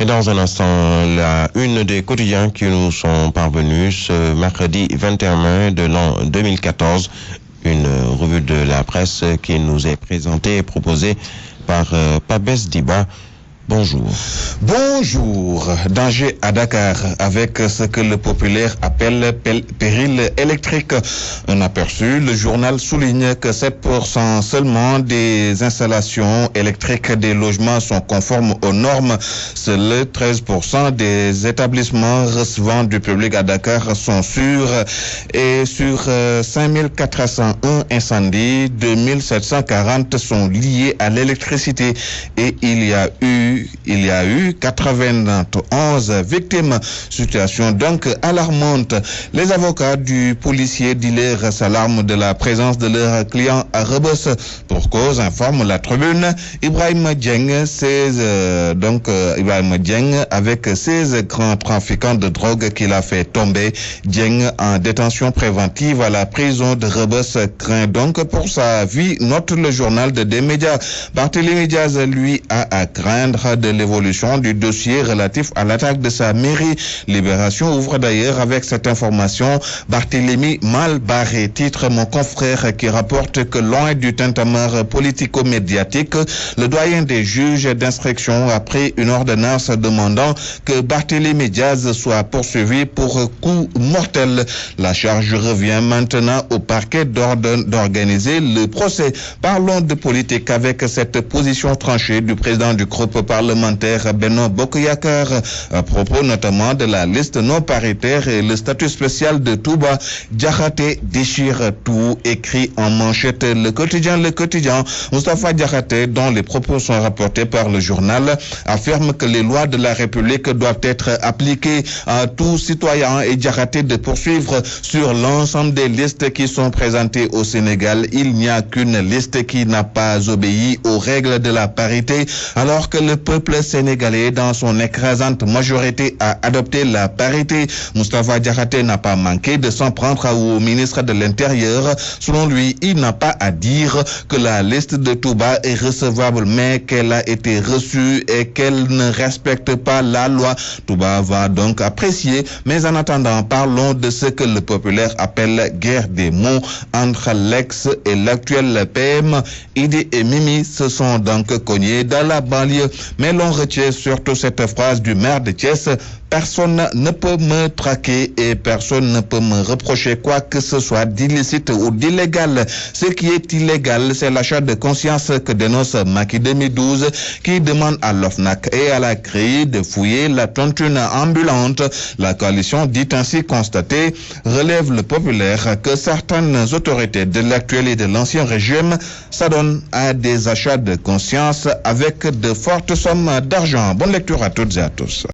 Et dans un instant, la une des quotidiens qui nous sont parvenus ce mercredi 21 mai de l'an 2014, une revue de la presse qui nous est présentée et proposée par Pabès Diba. Bonjour. Bonjour. Danger à Dakar avec ce que le populaire appelle péril électrique. Un aperçu, le journal souligne que 7% seulement des installations électriques des logements sont conformes aux normes. Seuls 13% des établissements recevant du public à Dakar sont sûrs. Et sur 5401 incendies, 2740 sont liés à l'électricité. Et il y a eu 91 victimes. Situation donc alarmante. Les avocats du policier dealer s'alarment de la présence de leurs clients à Rebeuss. Pour cause, informe la Tribune, Ibrahim Dieng, avec 16 grands trafiquants de drogue qu'il a fait tomber. Dieng en détention préventive à la prison de Rebeuss craint donc pour sa vie, note le journal des médias. Barthélémy Diaz, lui, a à craindre de l'évolution du dossier relatif à l'attaque de sa mairie. Libération ouvre d'ailleurs avec cette information. Barthélémy mal barré, titre mon confrère qui rapporte que loin du tintamarre politico-médiatique, le doyen des juges d'instruction a pris une ordonnance demandant que Barthélémy Diaz soit poursuivi pour coup mortel. La charge revient maintenant au parquet d'organiser le procès. Parlons de politique avec cette position tranchée du président du groupe parlementaire Benno Bokk Yakaar à propos notamment de la liste non paritaire et le statut spécial de Touba. Diakhaté déchire tout, écrit en manchette le quotidien. Moustapha Diakhaté, dont les propos sont rapportés par le journal, affirme que les lois de la République doivent être appliquées à tout citoyen et Diakhaté de poursuivre sur l'ensemble des listes qui sont présentées au Sénégal. Il n'y a qu'une liste qui n'a pas obéi aux règles de la parité, alors que le peuple sénégalais, dans son écrasante majorité, a adopté la parité. Moustapha Diakhaté n'a pas manqué de s'en prendre au ministre de l'Intérieur. Selon lui, il n'a pas à dire que la liste de Touba est recevable, mais qu'elle a été reçue et qu'elle ne respecte pas la loi. Touba va donc apprécier, mais en attendant, parlons de ce que le populaire appelle guerre des mots entre l'ex et l'actuel PM. Idi et Mimi se sont donc cognés dans la banlieue. Mais l'on retient surtout cette phrase du maire de Thiès: personne ne peut me traquer et personne ne peut me reprocher quoi que ce soit d'illicite ou d'illégal. Ce qui est illégal, c'est l'achat de conscience que dénonce Macky 2012, qui demande à l'OFNAC et à la CREI de fouiller la tontine ambulante. La coalition dit ainsi constater, relève le populaire, que certaines autorités de l'actuel et de l'ancien régime s'adonnent à des achats de conscience avec de fortes sommes d'argent. Bonne lecture à toutes et à tous.